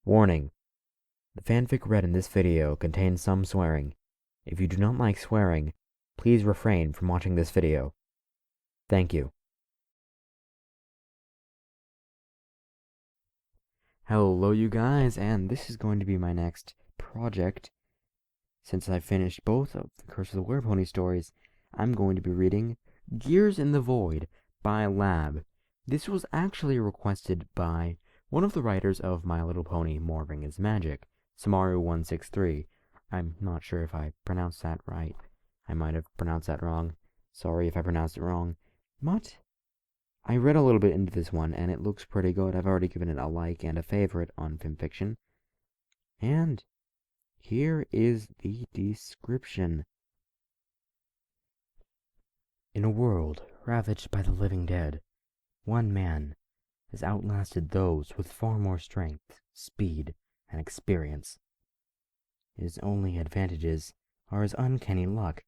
Warning: the fanfic read in this video contains some swearing. If you do not like swearing, please refrain from watching this video. Thank you. Hello you guys, and this is going to be my next project. Since I finished both of the Curse of the Werepony stories, I'm going to be reading Gears in the Void by Lab. This was actually requested by one of the writers of My Little Pony Morphing is Magic, Samaru163. I'm not sure if I pronounced that right. I might have pronounced that wrong. Sorry if I pronounced it wrong. But I read a little bit into this one, and it looks pretty good. I've already given it a like and a favorite on FimFiction. And here is the description. In a world ravaged by the living dead, one man has outlasted those with far more strength, speed, and experience. His only advantages are his uncanny luck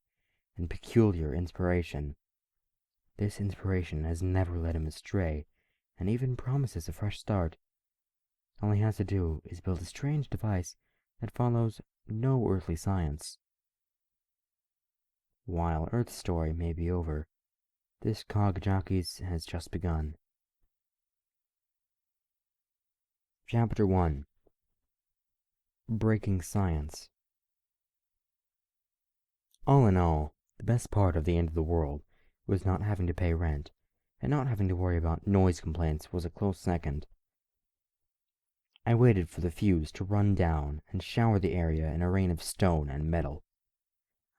and peculiar inspiration. This inspiration has never led him astray, and even promises a fresh start. All he has to do is build a strange device that follows no earthly science. While Earth's story may be over, this cog jockey's has just begun. Chapter 1: Breaking Science. All in all, the best part of the end of the world was not having to pay rent, and not having to worry about noise complaints was a close second. I waited for the fuse to run down and shower the area in a rain of stone and metal.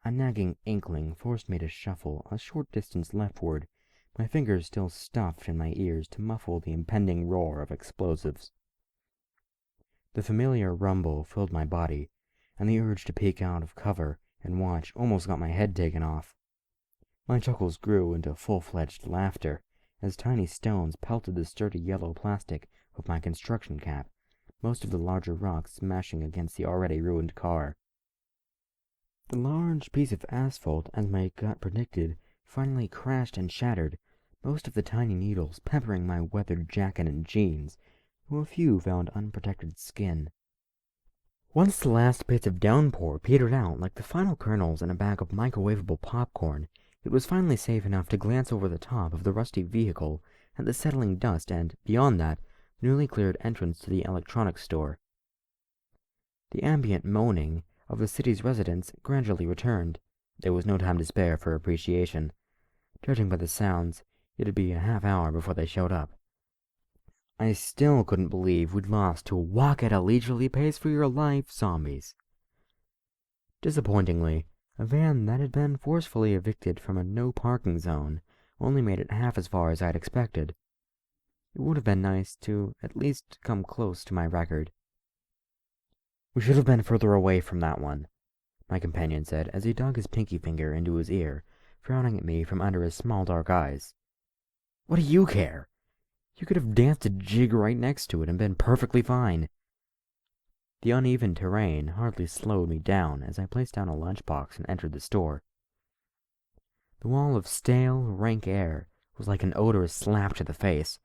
A nagging inkling forced me to shuffle a short distance leftward, my fingers still stuffed in my ears to muffle the impending roar of explosives. The familiar rumble filled my body, and the urge to peek out of cover and watch almost got my head taken off. My chuckles grew into full-fledged laughter as tiny stones pelted the sturdy yellow plastic of my construction cap, most of the larger rocks smashing against the already ruined car. The large piece of asphalt, as my gut predicted, finally crashed and shattered, most of the tiny needles peppering my weathered jacket and jeans, though a few found unprotected skin. Once the last bits of downpour petered out like the final kernels in a bag of microwavable popcorn, it was finally safe enough to glance over the top of the rusty vehicle at the settling dust and, beyond that, the newly cleared entrance to the electronics store. The ambient moaning of the city's residents gradually returned. There was no time to spare for appreciation. Judging by the sounds, it'd be a half hour before they showed up. I still couldn't believe we'd lost to walk at a leisurely pace for your life zombies. Disappointingly, a van that had been forcefully evicted from a no-parking zone only made it half as far as I'd expected. It would have been nice to at least come close to my record. "We should have been further away from that one," my companion said as he dug his pinky finger into his ear, frowning at me from under his small dark eyes. "What do you care? You could have danced a jig right next to it and been perfectly fine." The uneven terrain hardly slowed me down as I placed down a lunchbox and entered the store. The wall of stale, rank air was like an odorous slap to the face,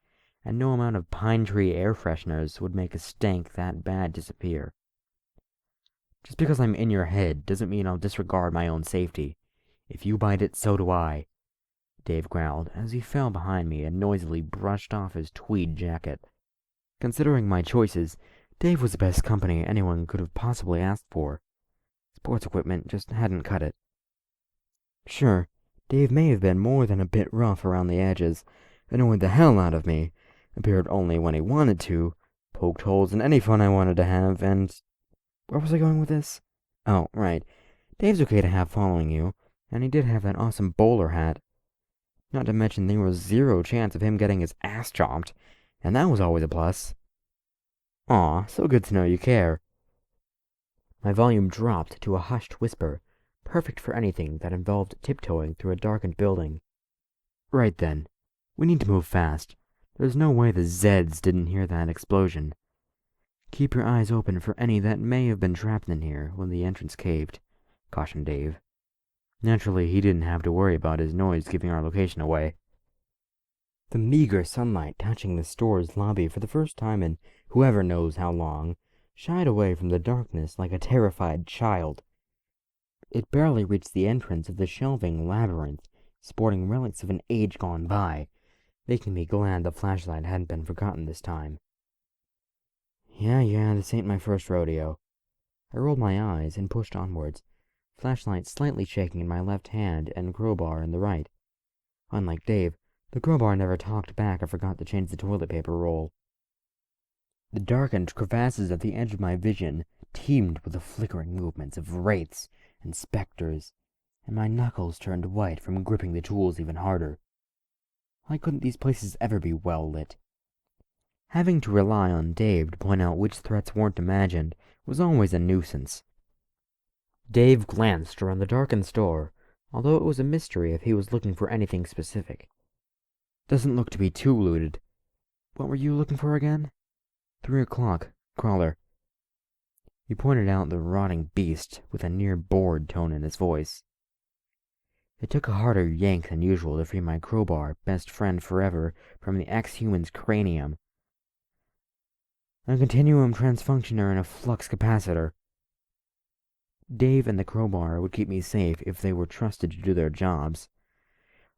and no amount of pine tree air fresheners would make a stank that bad disappear. "Just because I'm in your head doesn't mean I'll disregard my own safety. If you bite it, so do I," Dave growled as he fell behind me and noisily brushed off his tweed jacket. Considering my choices, Dave was the best company anyone could have possibly asked for. Sports equipment just hadn't cut it. Sure, Dave may have been more than a bit rough around the edges, annoyed the hell out of me, appeared only when he wanted to, poked holes in any fun I wanted to have, and... where was I going with this? Oh, right. Dave's okay to have following you, and he did have that awesome bowler hat. Not to mention there was zero chance of him getting his ass chomped, and that was always a plus. Aw, so good to know you care. My volume dropped to a hushed whisper, perfect for anything that involved tiptoeing through a darkened building. Right then. We need to move fast. There's no way the Zeds didn't hear that explosion. Keep your eyes open for any that may have been trapped in here when the entrance caved, cautioned Dave. Naturally, he didn't have to worry about his noise giving our location away. The meager sunlight touching the store's lobby for the first time in whoever knows how long shied away from the darkness like a terrified child. It barely reached the entrance of the shelving labyrinth, sporting relics of an age gone by, making me glad the flashlight hadn't been forgotten this time. Yeah, this ain't my first rodeo. I rolled my eyes and pushed onwards, flashlight slightly shaking in my left hand and crowbar in the right. Unlike Dave, the crowbar never talked back or forgot to change the toilet paper roll. The darkened crevasses at the edge of my vision teemed with the flickering movements of wraiths and specters, and my knuckles turned white from gripping the tools even harder. Why couldn't these places ever be well lit? Having to rely on Dave to point out which threats weren't imagined was always a nuisance. Dave glanced around the darkened store, although it was a mystery if he was looking for anything specific. Doesn't look to be too looted. What were you looking for again? 3 o'clock, crawler. He pointed out the rotting beast with a near-bored tone in his voice. It took a harder yank than usual to free my crowbar, best friend forever, from the ex-human's cranium. A continuum transfunctioner and a flux capacitor. Dave and the crowbar would keep me safe if they were trusted to do their jobs.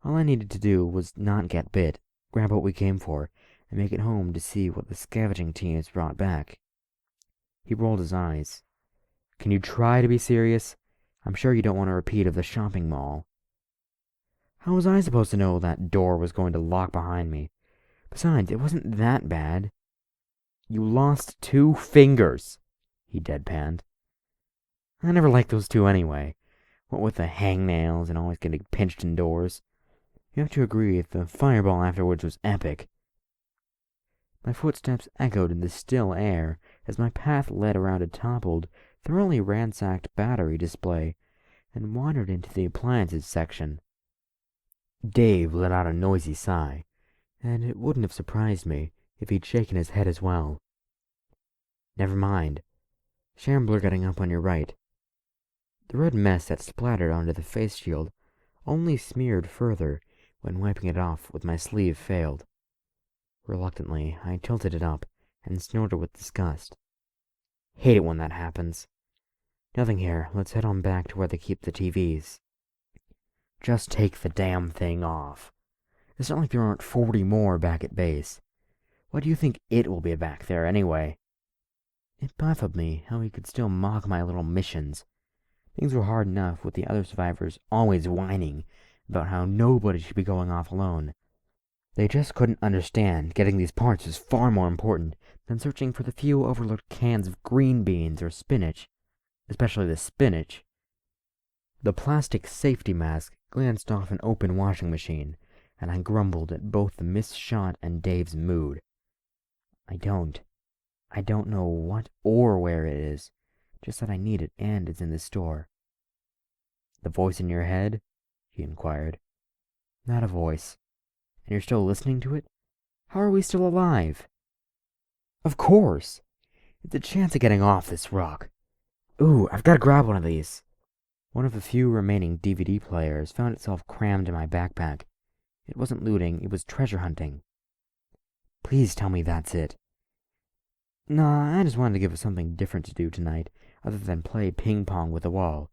All I needed to do was not get bit, grab what we came for, and make it home to see what the scavenging teams brought back. He rolled his eyes. Can you try to be serious? I'm sure you don't want a repeat of the shopping mall. How was I supposed to know that door was going to lock behind me? Besides, it wasn't that bad. You lost 2 fingers, he deadpanned. I never liked those 2 anyway. What with the hangnails and always getting pinched indoors. You have to agree the fireball afterwards was epic. My footsteps echoed in the still air as my path led around a toppled, thoroughly ransacked battery display and wandered into the appliances section. Dave let out a noisy sigh, and it wouldn't have surprised me if he'd shaken his head as well. Never mind. Shambler getting up on your right. The red mess that splattered onto the face shield only smeared further when wiping it off with my sleeve failed. Reluctantly, I tilted it up and snorted with disgust. Hate it when that happens. Nothing here. Let's head on back to where they keep the TVs. Just take the damn thing off. It's not like there aren't 40 more back at base. Why do you think it will be back there anyway? It baffled me how he could still mock my little missions. Things were hard enough with the other survivors always whining about how nobody should be going off alone. They just couldn't understand getting these parts was far more important than searching for the few overlooked cans of green beans or spinach, especially the spinach. The plastic safety mask glanced off an open washing machine, and I grumbled at both the missed shot and Dave's mood. I don't know what or where it is, just that I need it and it's in the store. The voice in your head? He inquired. Not a voice. And you're still listening to it? How are we still alive? Of course! It's a chance of getting off this rock. Ooh, I've got to grab one of these. One of the few remaining DVD players found itself crammed in my backpack. It wasn't looting, it was treasure hunting. Please tell me that's it. Nah, I just wanted to give us something different to do tonight, other than play ping-pong with the wall.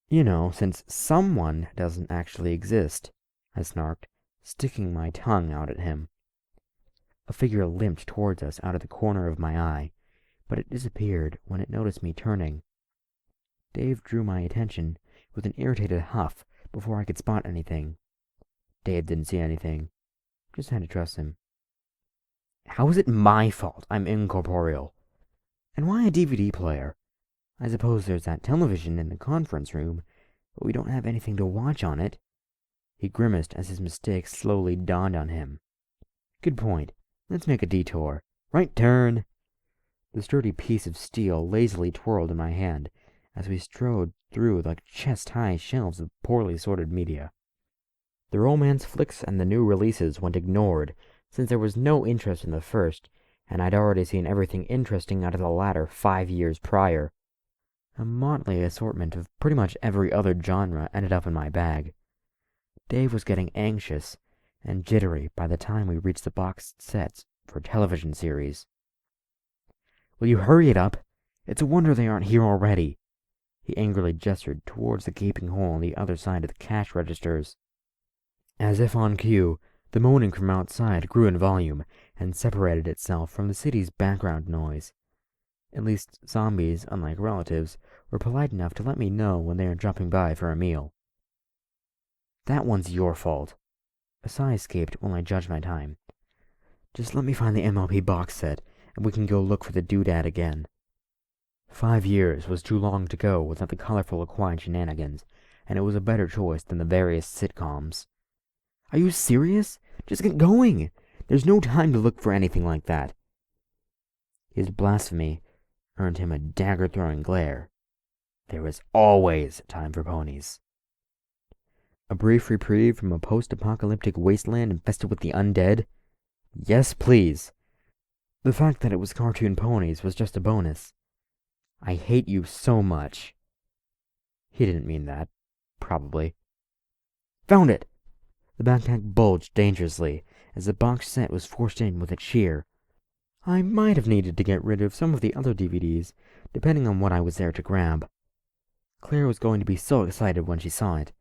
You know, since someone doesn't actually exist, I snarked, sticking my tongue out at him. A figure limped towards us out of the corner of my eye, but it disappeared when it noticed me turning. Dave drew my attention with an irritated huff before I could spot anything. Dave didn't see anything. Just had to trust him. How is it my fault I'm incorporeal? And why a DVD player? I suppose there's that television in the conference room, but we don't have anything to watch on it. He grimaced as his mistake slowly dawned on him. Good point. Let's make a detour. Right turn! The sturdy piece of steel lazily twirled in my hand as we strode through the chest-high shelves of poorly sorted media. The romance flicks and the new releases went ignored, since there was no interest in the first, and I'd already seen everything interesting out of the latter 5 years prior. A motley assortment of pretty much every other genre ended up in my bag. Dave was getting anxious and jittery by the time we reached the boxed sets for television series. Will you hurry it up? It's a wonder they aren't here already." He angrily gestured towards the gaping hole on the other side of the cash registers. As if on cue, the moaning from outside grew in volume and separated itself from the city's background noise. At least zombies, unlike relatives, were polite enough to let me know when they are dropping by for a meal. "That one's your fault." A sigh escaped when I judged my time. "Just let me find the MLP box set, and we can go look for the doodad again." 5 years was too long to go without the colorful acquired shenanigans, and it was a better choice than the various sitcoms. "Are you serious? Just get going! There's no time to look for anything like that." His blasphemy earned him a dagger-throwing glare. There is always time for ponies. A brief reprieve from a post-apocalyptic wasteland infested with the undead? Yes, please. The fact that it was cartoon ponies was just a bonus. I hate you so much. He didn't mean that. Probably. Found it! The backpack bulged dangerously as the box set was forced in with a cheer. I might have needed to get rid of some of the other DVDs, depending on what I was there to grab. Claire was going to be so excited when she saw it.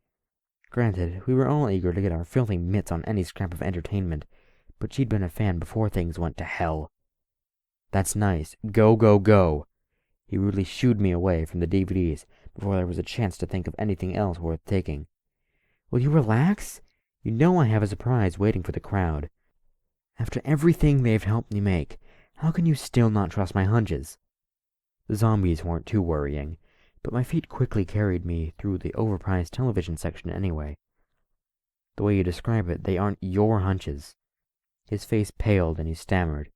Granted, we were all eager to get our filthy mitts on any scrap of entertainment, but she'd been a fan before things went to hell. That's nice. Go, go, go. He rudely shooed me away from the DVDs before there was a chance to think of anything else worth taking. Will you relax? You know I have a surprise waiting for the crowd. After everything they've helped me make, how can you still not trust my hunches? The zombies weren't too worrying, but my feet quickly carried me through the overpriced television section anyway. The way you describe it, they aren't your hunches. His face paled and he stammered.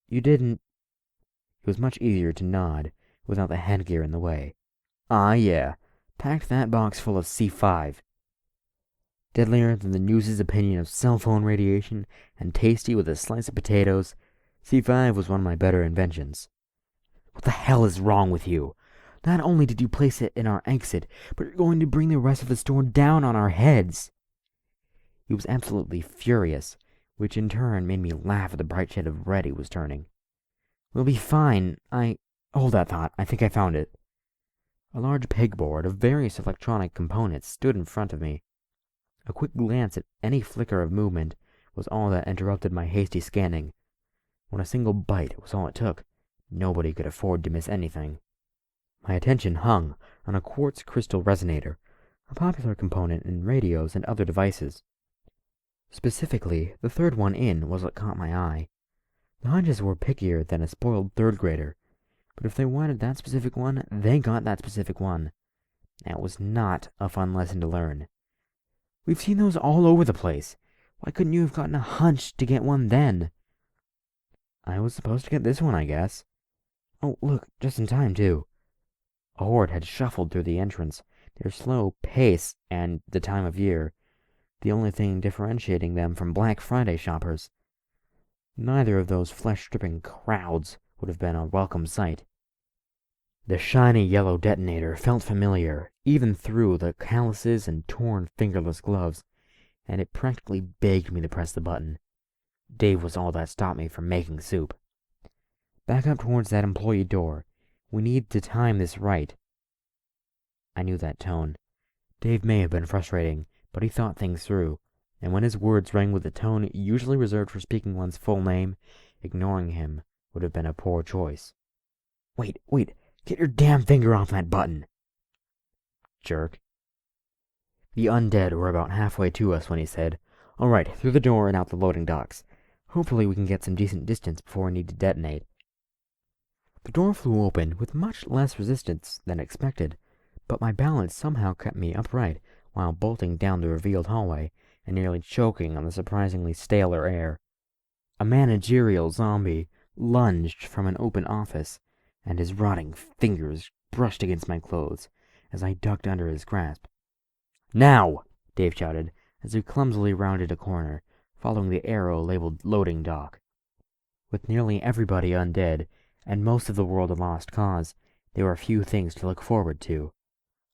You didn't... It was much easier to nod without the headgear in the way. Ah, yeah. Packed that box full of C5. Deadlier than the news's opinion of cell phone radiation and tasty with a slice of potatoes, C5 was one of my better inventions. What the hell is wrong with you? Not only did you place it in our exit, but you're going to bring the rest of the store down on our heads. He was absolutely furious, which in turn made me laugh at the bright shade of red he was turning. We'll be fine. Hold that thought. I think I found it. A large pegboard of various electronic components stood in front of me. A quick glance at any flicker of movement was all that interrupted my hasty scanning. When a single bite was all it took, nobody could afford to miss anything. My attention hung on a quartz crystal resonator, a popular component in radios and other devices. Specifically, the third one in was what caught my eye. The hunches were pickier than a spoiled third grader, but if they wanted that specific one, they got that specific one. That was not a fun lesson to learn. We've seen those all over the place. Why couldn't you have gotten a hunch to get one then? I was supposed to get this one, I guess. Oh, look, just in time, too. A horde had shuffled through the entrance, their slow pace and the time of year, the only thing differentiating them from Black Friday shoppers. Neither of those flesh-stripping crowds would have been a welcome sight. The shiny yellow detonator felt familiar, even through the calluses and torn fingerless gloves, and it practically begged me to press the button. Dave was all that stopped me from making soup. Back up towards that employee door. We need to time this right. I knew that tone. Dave may have been frustrating, but he thought things through, and when his words rang with a tone usually reserved for speaking one's full name, ignoring him would have been a poor choice. Wait, get your damn finger off that button! Jerk. The undead were about halfway to us when he said, All right, through the door and out the loading docks. Hopefully we can get some decent distance before we need to detonate. The door flew open with much less resistance than expected, but my balance somehow kept me upright while bolting down the revealed hallway and nearly choking on the surprisingly staler air. A managerial zombie lunged from an open office, and his rotting fingers brushed against my clothes as I ducked under his grasp. Now! Dave shouted as we clumsily rounded a corner, following the arrow labeled loading dock. With nearly everybody undead, and most of the world a lost cause, there were few things to look forward to.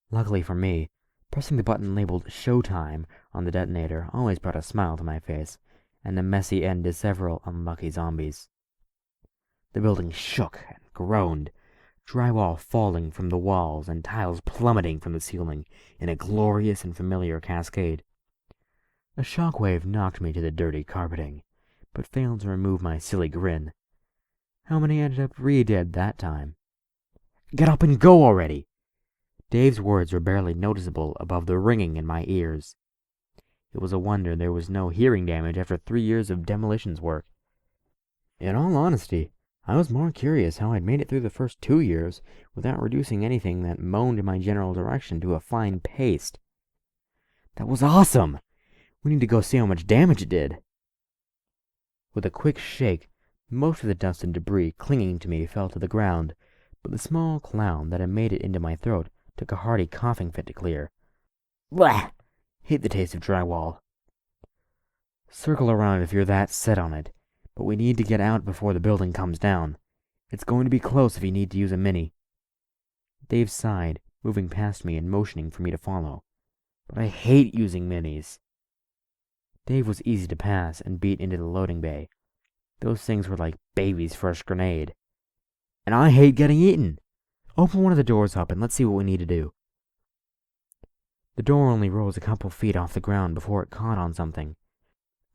Luckily for me, pressing the button labeled Showtime on the detonator always brought a smile to my face, and a messy end to several unlucky zombies. The building shook and groaned, drywall falling from the walls and tiles plummeting from the ceiling in a glorious and familiar cascade. A shockwave knocked me to the dirty carpeting, but failed to remove my silly grin. How many ended up re-dead that time? "Get up and go already!" Dave's words were barely noticeable above the ringing in my ears. It was a wonder there was no hearing damage after 3 years of demolitions work. In all honesty, I was more curious how I'd made it through the first 2 years without reducing anything that moaned in my general direction to a fine paste. That was awesome! We need to go see how much damage it did. With a quick shake, most of the dust and debris clinging to me fell to the ground, but the small cloud that had made it into my throat took a hearty coughing fit to clear. Blah! Hate the taste of drywall. Circle around if you're that set on it, but we need to get out before the building comes down. It's going to be close if you need to use a mini. Dave sighed, moving past me and motioning for me to follow. But I hate using minis. Dave was easy to pass and beat into the loading bay. Those things were like baby's first grenade. And I hate getting eaten. Open one of the doors up and let's see what we need to do. The door only rose a couple feet off the ground before it caught on something.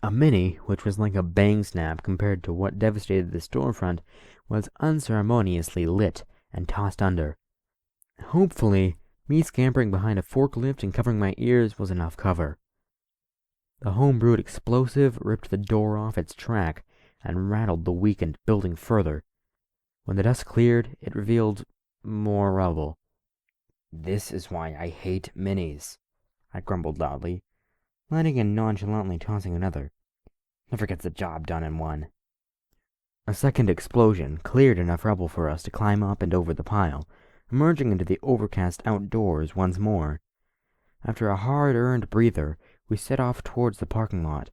A mini, which was like a bang snap compared to what devastated the storefront, was unceremoniously lit and tossed under. Hopefully, me scampering behind a forklift and covering my ears was enough cover. The homebrewed explosive ripped the door off its track and rattled the weakened building further. When the dust cleared, it revealed more rubble. This is why I hate minis, I grumbled loudly, lighting and nonchalantly tossing another. Never gets the job done in one. A second explosion cleared enough rubble for us to climb up and over the pile, emerging into the overcast outdoors once more. After a hard-earned breather, we set off towards the parking lot.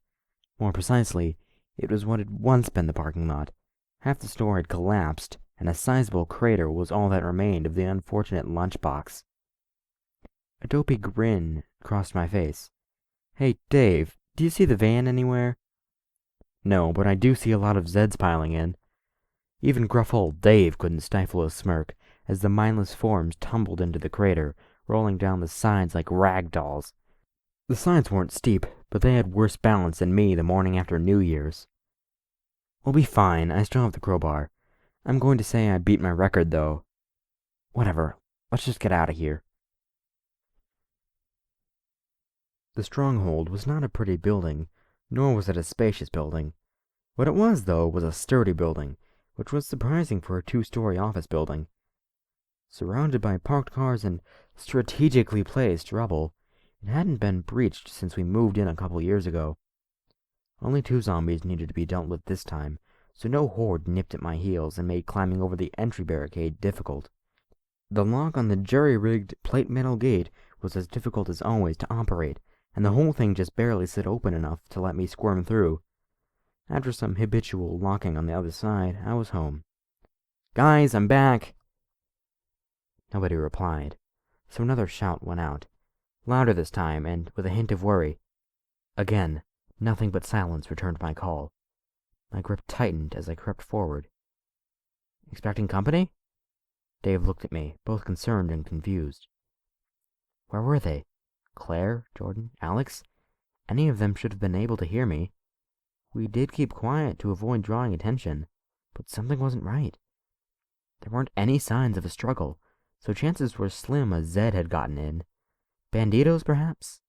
More precisely, it was what had once been the parking lot. Half the store had collapsed, and a sizable crater was all that remained of the unfortunate lunchbox. A dopey grin crossed my face. "Hey, Dave, do you see the van anywhere?" "No, but I do see a lot of Zeds piling in." Even gruff old Dave couldn't stifle a smirk as the mindless forms tumbled into the crater, rolling down the sides like rag dolls. The sides weren't steep, but they had worse balance than me the morning after New Year's. "We'll be fine, I still have the crowbar. I'm going to say I beat my record, though." "Whatever, let's just get out of here." The stronghold was not a pretty building, nor was it a spacious building. What it was, though, was a sturdy building, which was surprising for a 2-story office building. Surrounded by parked cars and strategically placed rubble, it hadn't been breached since we moved in a couple years ago. Only 2 zombies needed to be dealt with this time, so no horde nipped at my heels and made climbing over the entry barricade difficult. The lock on the jury-rigged plate metal gate was as difficult as always to operate, and the whole thing just barely slid open enough to let me squirm through. After some habitual locking on the other side, I was home. "Guys, I'm back!" Nobody replied, so another shout went out, louder this time and with a hint of worry. Again, nothing but silence returned my call. My grip tightened as I crept forward. "Expecting company?" Dave looked at me, both concerned and confused. Where were they? Claire, Jordan, Alex? Any of them should have been able to hear me. We did keep quiet to avoid drawing attention, but something wasn't right. There weren't any signs of a struggle, so chances were slim a Zed had gotten in. Banditos, perhaps?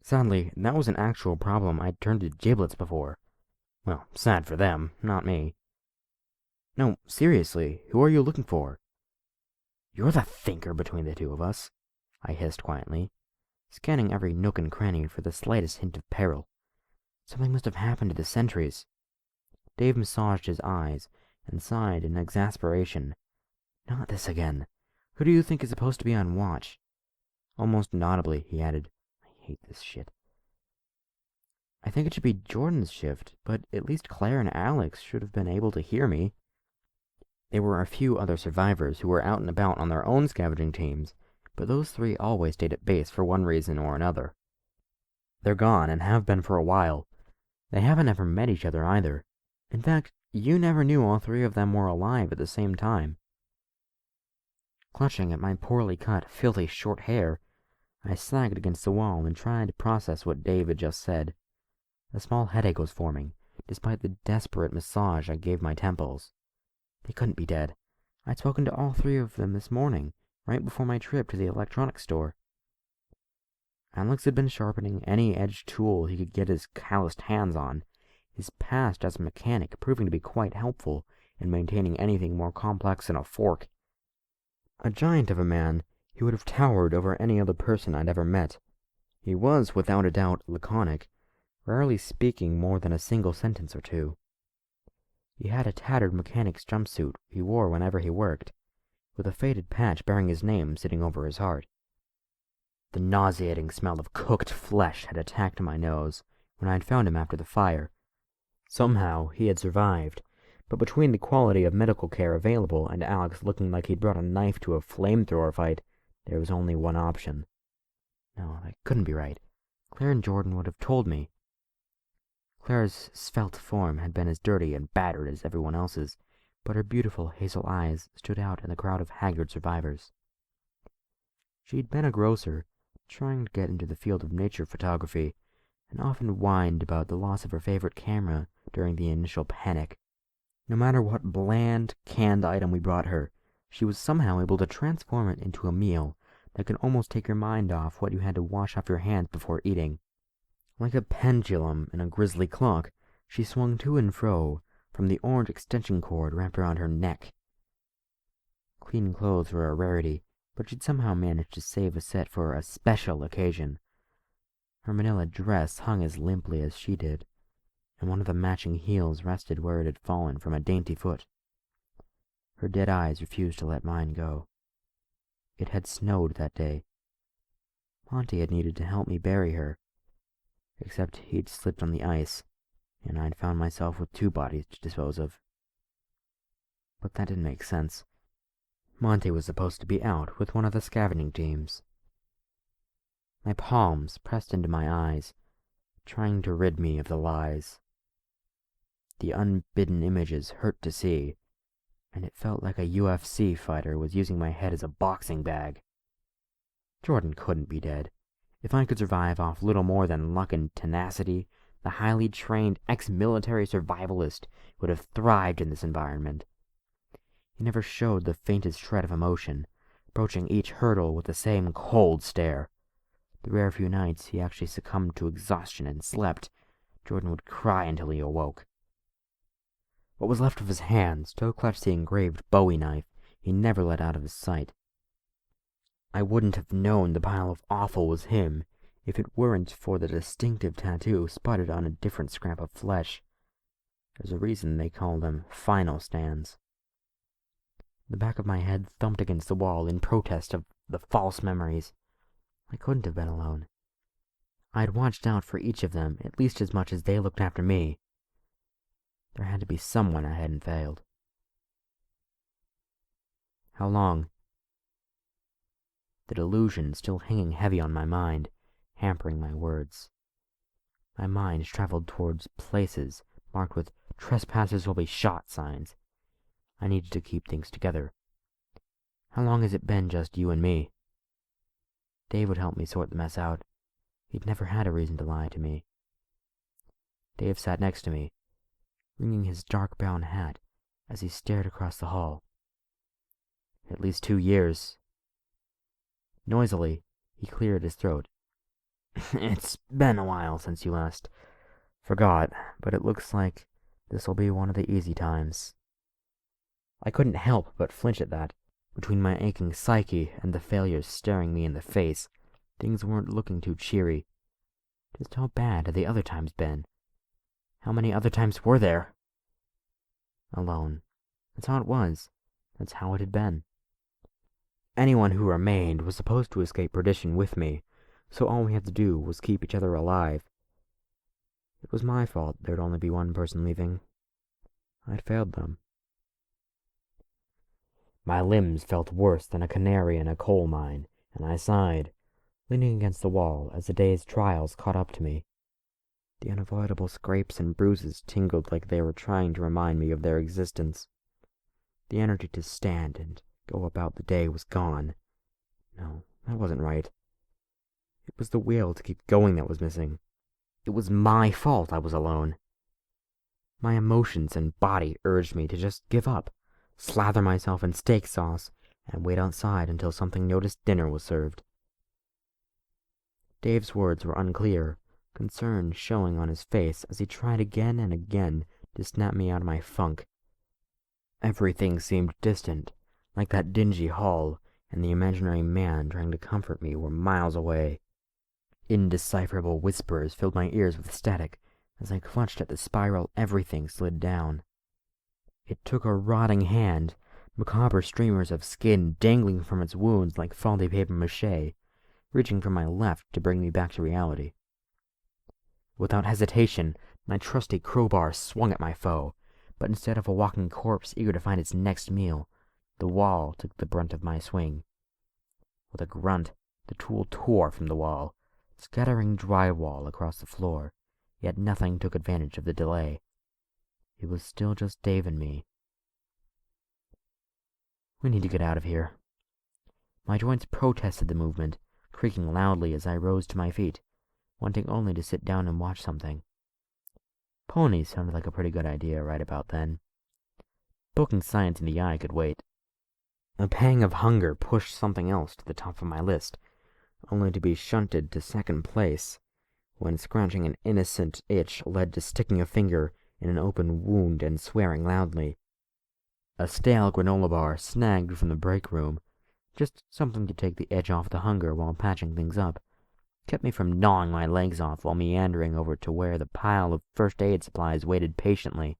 Sadly, that was an actual problem I'd turned to giblets before. Well, sad for them, not me. "No, seriously, who are you looking for?" "You're the thinker between the two of us," I hissed quietly, scanning every nook and cranny for the slightest hint of peril. Something must have happened to the sentries. Dave massaged his eyes and sighed in exasperation. "Not this again. Who do you think is supposed to be on watch?" Almost inaudibly, he added, "I hate this shit." "I think it should be Jordan's shift, but at least Claire and Alex should have been able to hear me." There were a few other survivors who were out and about on their own scavenging teams, but those 3 always stayed at base for one reason or another. They're gone and have been for a while. They haven't ever met each other either. In fact, You never knew all three of them were alive at the same time. Clutching at my poorly cut, filthy short hair, I sagged against the wall and tried to process what Dave had just said. A small headache was forming, despite the desperate massage I gave my temples. They couldn't be dead. I'd spoken to all three of them this morning, right before my trip to the electronics store. Alex had been sharpening any edged tool he could get his calloused hands on, his past as a mechanic proving to be quite helpful in maintaining anything more complex than a fork. A giant of a man, he would have towered over any other person I'd ever met. He was, without a doubt, laconic, rarely speaking more than a single sentence or two. He had a tattered mechanic's jumpsuit he wore whenever he worked, with a faded patch bearing his name sitting over his heart. The nauseating smell of cooked flesh had attacked my nose when I had found him after the fire. Somehow he had survived, but between the quality of medical care available and Alex looking like he'd brought a knife to a flamethrower fight, there was only one option. No, that couldn't be right. Claire and Jordan would have told me. Claire's svelte form had been as dirty and battered as everyone else's, but her beautiful hazel eyes stood out in the crowd of haggard survivors. She'd been a grocer, trying to get into the field of nature photography, and often whined about the loss of her favorite camera during the initial panic. No matter what bland, canned item we brought her, she was somehow able to transform it into a meal that could almost take your mind off what you had to wash off your hands before eating. Like a pendulum in a grisly clock, she swung to and fro from the orange extension cord wrapped around her neck. Clean clothes were a rarity, but she'd somehow managed to save a set for a special occasion. Her manila dress hung as limply as she did, and one of the matching heels rested where it had fallen from a dainty foot. Her dead eyes refused to let mine go. It had snowed that day. Monty had needed to help me bury her, except he'd slipped on the ice, and I'd found myself with two bodies to dispose of. But that didn't make sense. Monty was supposed to be out with one of the scavenging teams. My palms pressed into my eyes, trying to rid me of the lies. The unbidden images hurt to see, and it felt like a UFC fighter was using my head as a boxing bag. Jordan couldn't be dead. If I could survive off little more than luck and tenacity, the highly trained ex-military survivalist would have thrived in this environment. He never showed the faintest shred of emotion, approaching each hurdle with the same cold stare. The rare few nights he actually succumbed to exhaustion and slept, Jordan would cry until he awoke. What was left of his hand still clutched the engraved Bowie knife he never let out of his sight. I wouldn't have known the pile of offal was him if it weren't for the distinctive tattoo spotted on a different scrap of flesh. There's a reason they call them final stands. The back of my head thumped against the wall in protest of the false memories. I couldn't have been alone. I'd watched out for each of them at least as much as they looked after me. There had to be someone I hadn't failed. How long? The delusion still hanging heavy on my mind, hampering my words. My mind traveled towards places marked with "Trespassers will be shot" signs. I needed to keep things together. How long has it been just you and me? Dave would help me sort the mess out. He'd never had a reason to lie to me. Dave sat next to me, wringing his dark brown hat as he stared across the hall. At least 2 years. Noisily, he cleared his throat. It's been a while since you last forgot, but it looks like this'll be one of the easy times. I couldn't help but flinch at that. Between my aching psyche and the failures staring me in the face, things weren't looking too cheery. Just how bad had the other times been? How many other times were there? Alone. That's how it was. That's how it had been. Anyone who remained was supposed to escape perdition with me, so all we had to do was keep each other alive. It was my fault there'd only be one person leaving. I'd failed them. My limbs felt worse than a canary in a coal mine, and I sighed, leaning against the wall as the day's trials caught up to me. The unavoidable scrapes and bruises tingled like they were trying to remind me of their existence. The energy to stand and go about the day was gone. No, that wasn't right. It was the will to keep going that was missing. It was my fault I was alone. My emotions and body urged me to just give up, slather myself in steak sauce, and wait outside until something noticed dinner was served. Dave's words were unclear, concern showing on his face as he tried again and again to snap me out of my funk. Everything seemed distant, like that dingy hall, and the imaginary man trying to comfort me were miles away. Indecipherable whispers filled my ears with static as I clutched at the spiral everything slid down. It took a rotting hand, macabre streamers of skin dangling from its wounds like faulty papier-mâché, reaching from my left to bring me back to reality. Without hesitation, my trusty crowbar swung at my foe, but instead of a walking corpse eager to find its next meal, the wall took the brunt of my swing. With a grunt, the tool tore from the wall, scattering drywall across the floor, yet nothing took advantage of the delay. It was still just Dave and me. We need to get out of here. My joints protested the movement, creaking loudly as I rose to my feet, wanting only to sit down and watch something. Ponies sounded like a pretty good idea right about then. Poking science in the eye could wait. A pang of hunger pushed something else to the top of my list, only to be shunted to second place, when scratching an innocent itch led to sticking a finger in an open wound and swearing loudly. A stale granola bar snagged from the break room, just something to take the edge off the hunger while patching things up, kept me from gnawing my legs off while meandering over to where the pile of first aid supplies waited patiently.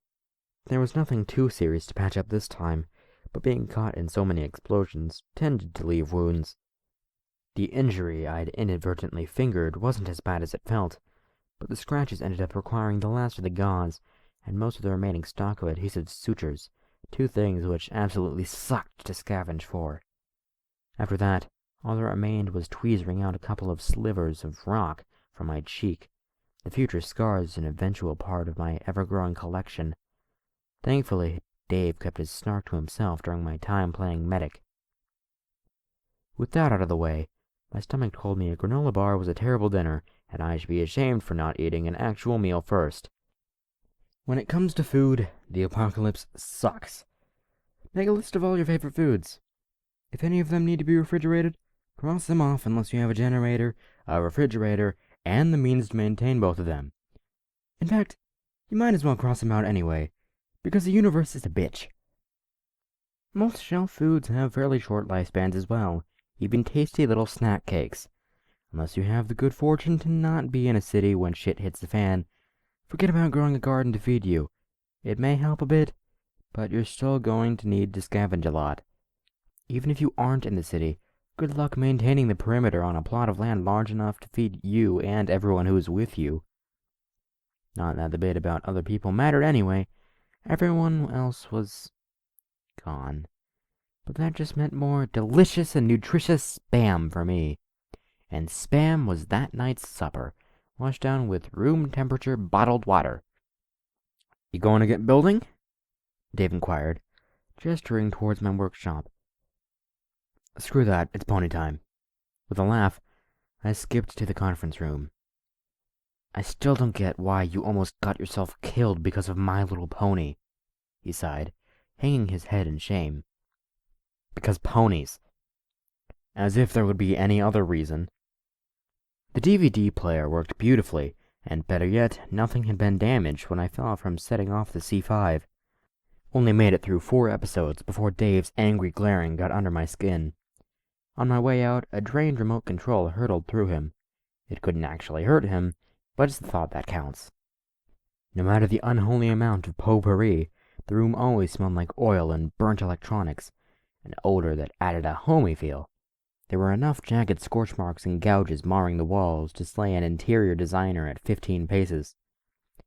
There was nothing too serious to patch up this time, but being caught in so many explosions tended to leave wounds. The injury I'd inadvertently fingered wasn't as bad as it felt, but the scratches ended up requiring the last of the gauze and most of the remaining stock of adhesive sutures, two things which absolutely sucked to scavenge for. After that, all that remained was tweezering out a couple of slivers of rock from my cheek, the future scars an eventual part of my ever-growing collection. Thankfully, Dave kept his snark to himself during my time playing medic. With that out of the way, my stomach told me a granola bar was a terrible dinner, and I should be ashamed for not eating an actual meal first. When it comes to food, the apocalypse sucks. Make a list of all your favorite foods. If any of them need to be refrigerated, cross them off unless you have a generator, a refrigerator, and the means to maintain both of them. In fact, you might as well cross them out anyway, because the universe is a bitch. Most shelf foods have fairly short lifespans as well, even tasty little snack cakes. Unless you have the good fortune to not be in a city when shit hits the fan, forget about growing a garden to feed you. It may help a bit, but you're still going to need to scavenge a lot. Even if you aren't in the city, good luck maintaining the perimeter on a plot of land large enough to feed you and everyone who's with you. Not that the bit about other people mattered anyway. Everyone else was gone. But that just meant more delicious and nutritious spam for me. And spam was that night's supper, washed down with room-temperature bottled water. "You going to get building?" Dave inquired, gesturing towards my workshop. "Screw that, it's pony time." With a laugh, I skipped to the conference room. "I still don't get why you almost got yourself killed because of My Little Pony," he sighed, hanging his head in shame. "Because ponies." As if there would be any other reason. The DVD player worked beautifully, and better yet, nothing had been damaged when I fell from setting off the C5. Only made it through 4 episodes before Dave's angry glaring got under my skin. On my way out, a drained remote control hurtled through him. It couldn't actually hurt him, but it's the thought that counts. No matter the unholy amount of potpourri, the room always smelled like oil and burnt electronics, an odor that added a homey feel. There were enough jagged scorch marks and gouges marring the walls to slay an interior designer at 15 paces.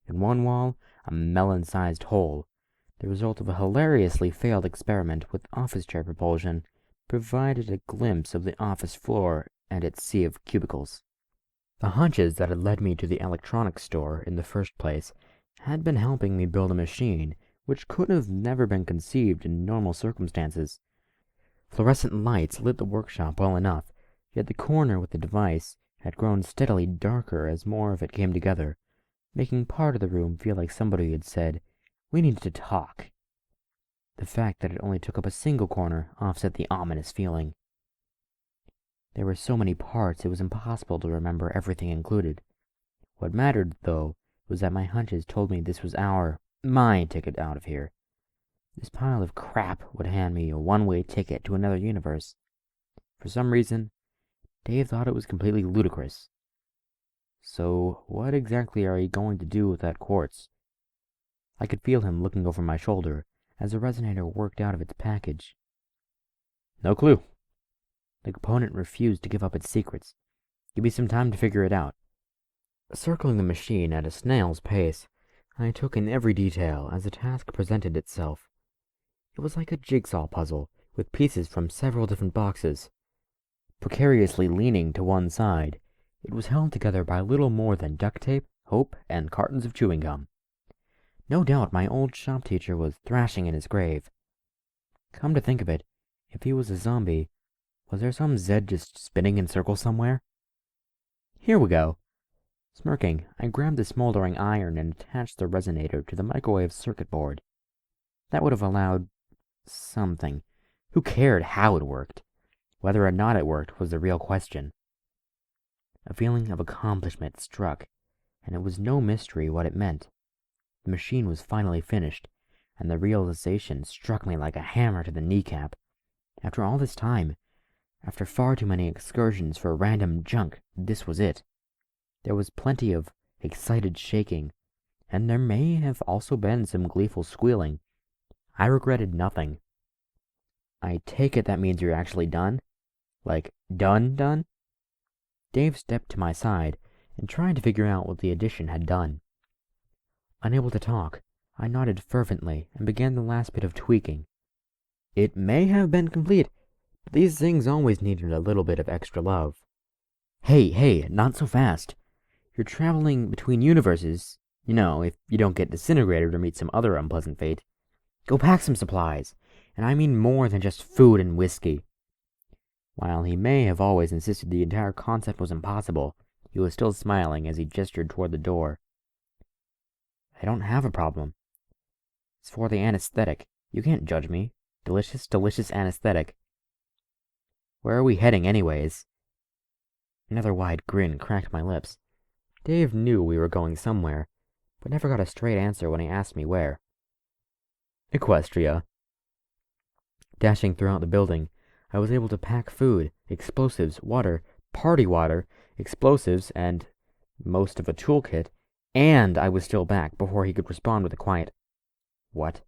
In one wall, a melon-sized hole, the result of a hilariously failed experiment with office chair propulsion, provided a glimpse of the office floor and its sea of cubicles. The hunches that had led me to the electronics store in the first place had been helping me build a machine which could have never been conceived in normal circumstances. Fluorescent lights lit the workshop well enough, yet the corner with the device had grown steadily darker as more of it came together, making part of the room feel like somebody had said, "We need to talk." The fact that it only took up a single corner offset the ominous feeling. There were so many parts it was impossible to remember everything included. What mattered, though, was that my hunches told me this was my ticket out of here. This pile of crap would hand me a one-way ticket to another universe. For some reason, Dave thought it was completely ludicrous. "So, what exactly are you going to do with that quartz?" I could feel him looking over my shoulder as the resonator worked out of its package. "No clue." The component refused to give up its secrets. "Give me some time to figure it out." Circling the machine at a snail's pace, I took in every detail as the task presented itself. It was like a jigsaw puzzle, with pieces from several different boxes. Precariously leaning to one side, it was held together by little more than duct tape, hope, and cartons of chewing gum. No doubt my old shop teacher was thrashing in his grave. Come to think of it, if he was a zombie, was there some Zed just spinning in circles somewhere? Here we go. Smirking, I grabbed the smoldering iron and attached the resonator to the microwave circuit board. That would have allowed something. Who cared how it worked? Whether or not it worked was the real question. A feeling of accomplishment struck, and it was no mystery what it meant. The machine was finally finished, and the realization struck me like a hammer to the kneecap. After all this time, after far too many excursions for random junk, this was it. There was plenty of excited shaking, and there may have also been some gleeful squealing. I regretted nothing. "I take it that means you're actually done? Like, done? Dave stepped to my side and tried to figure out what the addition had done. Unable to talk, I nodded fervently and began the last bit of tweaking. It may have been complete, but these things always needed a little bit of extra love. Hey, not so fast. You're traveling between universes, if you don't get disintegrated or meet some other unpleasant fate. Go pack some supplies, and I mean more than just food and whiskey." While he may have always insisted the entire concept was impossible, he was still smiling as he gestured toward the door. "I don't have a problem. It's for the anesthetic. You can't judge me. Delicious anesthetic. Where are we heading, anyways?" Another wide grin cracked my lips. Dave knew we were going somewhere, but never got a straight answer when he asked me where. "Equestria." Dashing throughout the building, I was able to pack food, explosives, water, party water, explosives, and most of a toolkit, and I was still back before he could respond with a quiet, "What?"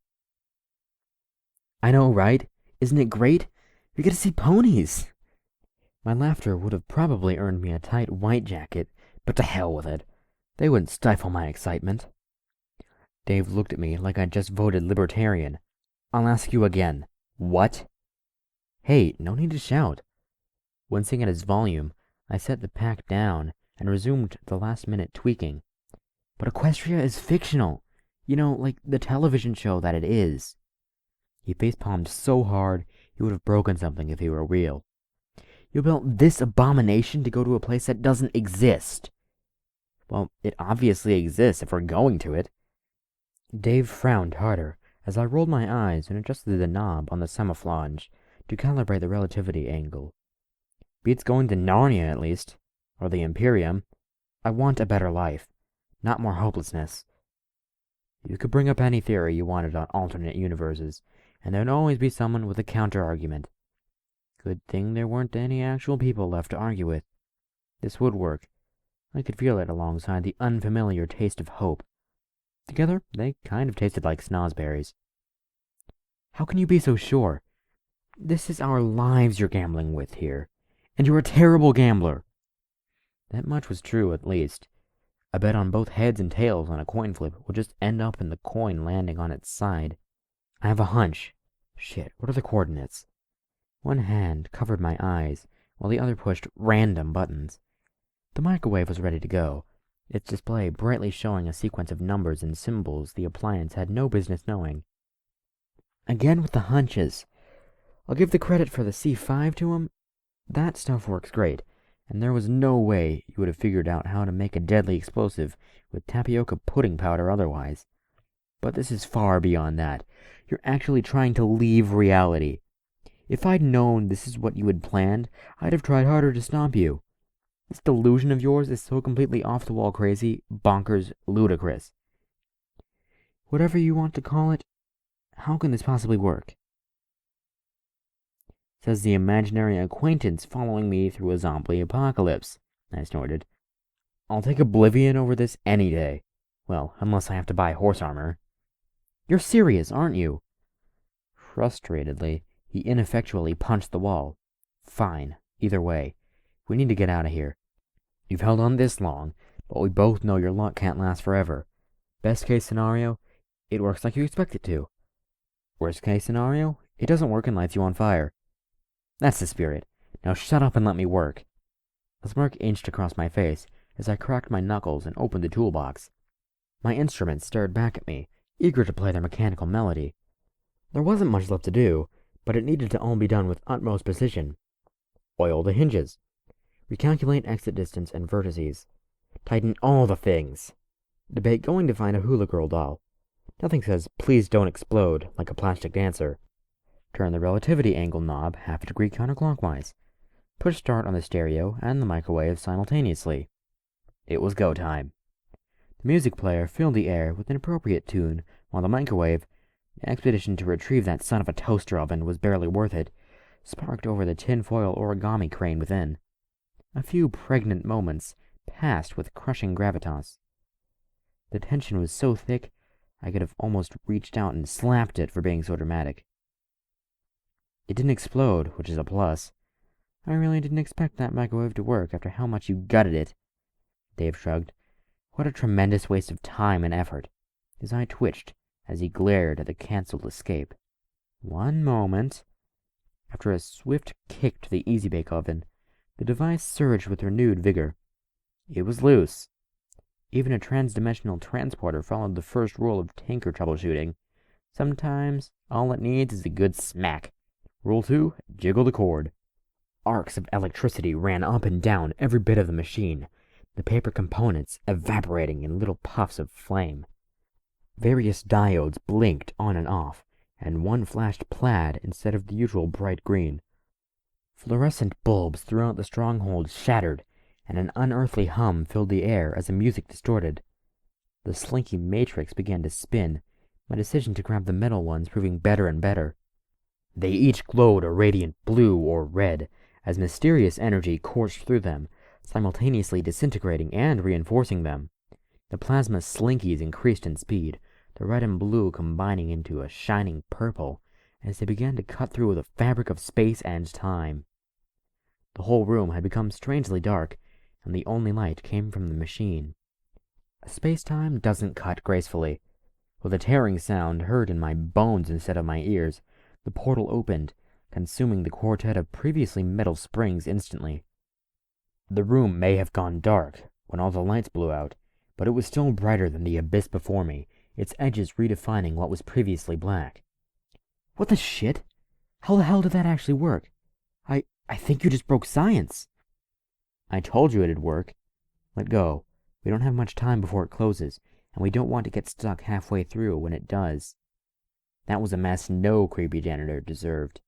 "I know, right? Isn't it great? We get to see ponies!" My laughter would have probably earned me a tight white jacket, but to hell with it. They wouldn't stifle my excitement. Dave looked at me like I'd just voted libertarian. "I'll ask you again. What?" "Hey, no need to shout." Wincing at his volume, I set the pack down and resumed the last-minute tweaking. "But Equestria is fictional. Like the television show that it is." He facepalmed so hard he would have broken something if he were real. "You built this abomination to go to a place that doesn't exist." "Well, it obviously exists if we're going to it." Dave frowned harder as I rolled my eyes and adjusted the knob on the semiflange to calibrate the relativity angle. "Beats going to Narnia, at least. Or the Imperium. I want a better life, not more hopelessness." You could bring up any theory you wanted on alternate universes, and there'd always be someone with a counter-argument. Good thing there weren't any actual people left to argue with. This would work. I could feel it alongside the unfamiliar taste of hope. Together, they kind of tasted like snozberries. "How can you be so sure? This is our lives you're gambling with here, and you're a terrible gambler." That much was true, at least. A bet on both heads and tails on a coin flip would just end up in the coin landing on its side. I have a hunch. Shit, what are the coordinates? One hand covered my eyes, while the other pushed random buttons. The microwave was ready to go, its display brightly showing a sequence of numbers and symbols the appliance had no business knowing. Again with the hunches. I'll give the credit for the C5 to him. That stuff works great, and there was no way you would have figured out how to make a deadly explosive with tapioca pudding powder otherwise. But this is far beyond that. You're actually trying to leave reality. If I'd known this is what you had planned, I'd have tried harder to stop you. This delusion of yours is so completely off-the-wall crazy, bonkers, ludicrous. Whatever you want to call it, how can this possibly work? Says the imaginary acquaintance following me through a zombie apocalypse, I snorted. I'll take oblivion over this any day. Well, unless I have to buy horse armor. You're serious, aren't you? Frustratedly, he ineffectually punched the wall. Fine, either way. We need to get out of here. You've held on this long, but we both know your luck can't last forever. Best case scenario, it works like you expect it to. Worst case scenario, it doesn't work and lights you on fire. That's the spirit. Now shut up and let me work. A smirk inched across my face as I cracked my knuckles and opened the toolbox. My instruments stared back at me, eager to play their mechanical melody. There wasn't much left to do, but it needed to all be done with utmost precision. Oil the hinges. Recalculate exit distance and vertices. Tighten all the things. Debate going to find a hula girl doll. Nothing says, please don't explode, like a plastic dancer. Turn the relativity angle knob half a degree counterclockwise. Push start on the stereo and the microwave simultaneously. It was go time. The music player filled the air with an appropriate tune, while the microwave, the expedition to retrieve that son of a toaster oven was barely worth it, sparked over the tinfoil origami crane within. A few pregnant moments passed with crushing gravitas. The tension was so thick, I could have almost reached out and slapped it for being so dramatic. It didn't explode, which is a plus. I really didn't expect that microwave to work after how much you gutted it. Dave shrugged. What a tremendous waste of time and effort. His eye twitched as he glared at the cancelled escape. One moment. After a swift kick to the Easy Bake Oven, the device surged with renewed vigor. It was loose. Even a transdimensional transporter followed the first rule of tanker troubleshooting. Sometimes all it needs is a good smack. Rule 2, jiggle the cord. Arcs of electricity ran up and down every bit of the machine, the paper components evaporating in little puffs of flame. Various diodes blinked on and off, and one flashed plaid instead of the usual bright green. Fluorescent bulbs throughout the stronghold shattered, and an unearthly hum filled the air as the music distorted. The slinky matrix began to spin, my decision to grab the metal ones proving better and better. They each glowed a radiant blue or red, as mysterious energy coursed through them, simultaneously disintegrating and reinforcing them. The plasma slinkies increased in speed, the red and blue combining into a shining purple as they began to cut through the fabric of space and time. The whole room had become strangely dark, and the only light came from the machine. Space-time doesn't cut gracefully. With a tearing sound heard in my bones instead of my ears, the portal opened, consuming the quartet of previously metal springs instantly. The room may have gone dark when all the lights blew out, but it was still brighter than the abyss before me, its edges redefining what was previously black. What the shit? How the hell did that actually work? I think you just broke science. I told you it'd work. Let go. We don't have much time before it closes, and we don't want to get stuck halfway through when it does. That was a mess no creepy janitor deserved.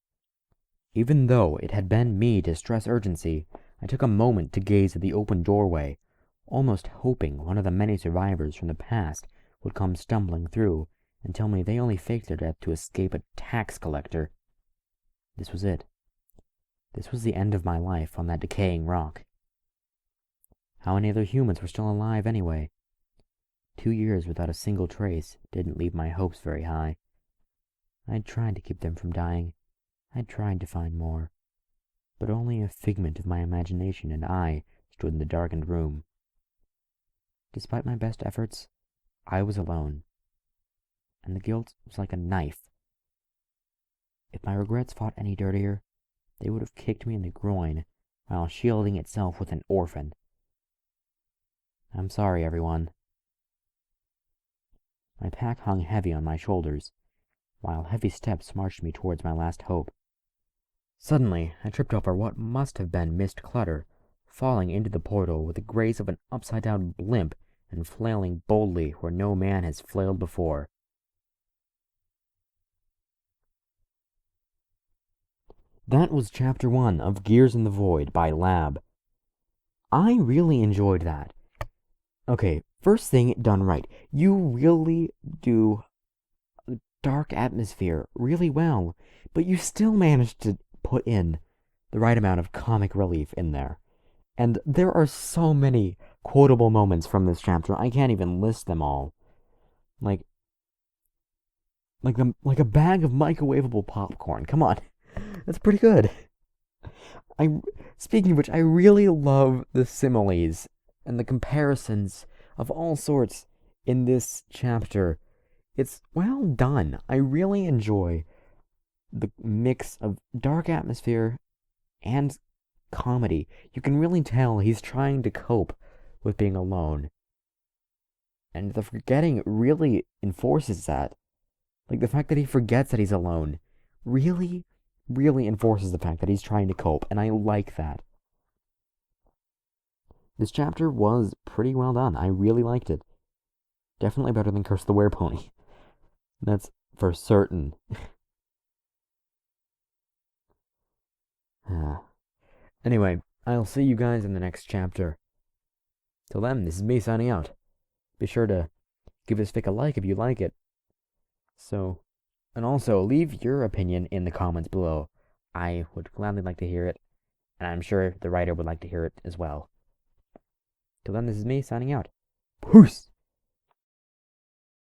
Even though it had been me to stress urgency, I took a moment to gaze at the open doorway, almost hoping one of the many survivors from the past would come stumbling through and tell me they only faked their death to escape a tax collector. This was it. This was the end of my life on that decaying rock. How many other humans were still alive anyway? 2 years without a single trace didn't leave my hopes very high. I'd tried to keep them from dying. I'd tried to find more. But only a figment of my imagination and I stood in the darkened room. Despite my best efforts, I was alone. And the guilt was like a knife. If my regrets fought any dirtier, they would have kicked me in the groin while shielding itself with an orphan. I'm sorry, everyone. My pack hung heavy on my shoulders, while heavy steps marched me towards my last hope. Suddenly, I tripped over what must have been mist clutter, falling into the portal with the grace of an upside-down blimp and flailing boldly where no man has flailed before. That was Chapter 1 of Gears in the Void by Lab. I really enjoyed that. Okay, first thing done right. You really do dark atmosphere really well, but you still managed to put in the right amount of comic relief in there. And there are so many quotable moments from this chapter. I can't even list them all. Like like a bag of microwavable popcorn. Come on. That's pretty good. I Speaking of which, I really love the similes and the comparisons of all sorts in this chapter. It's well done. I really enjoy the mix of dark atmosphere and comedy. You can really tell he's trying to cope with being alone. And the forgetting really enforces that. Like the fact that he forgets that he's alone really, really enforces the fact that he's trying to cope, and I like that. This chapter was pretty well done. I really liked it. Definitely better than Curse the Werepony. That's for certain. Anyway, I'll see you guys in the next chapter. Till then, this is me signing out. Be sure to give this fic a like if you like it. And also, leave your opinion in the comments below. I would gladly like to hear it, and I'm sure the writer would like to hear it as well. Till then, this is me signing out. Peace!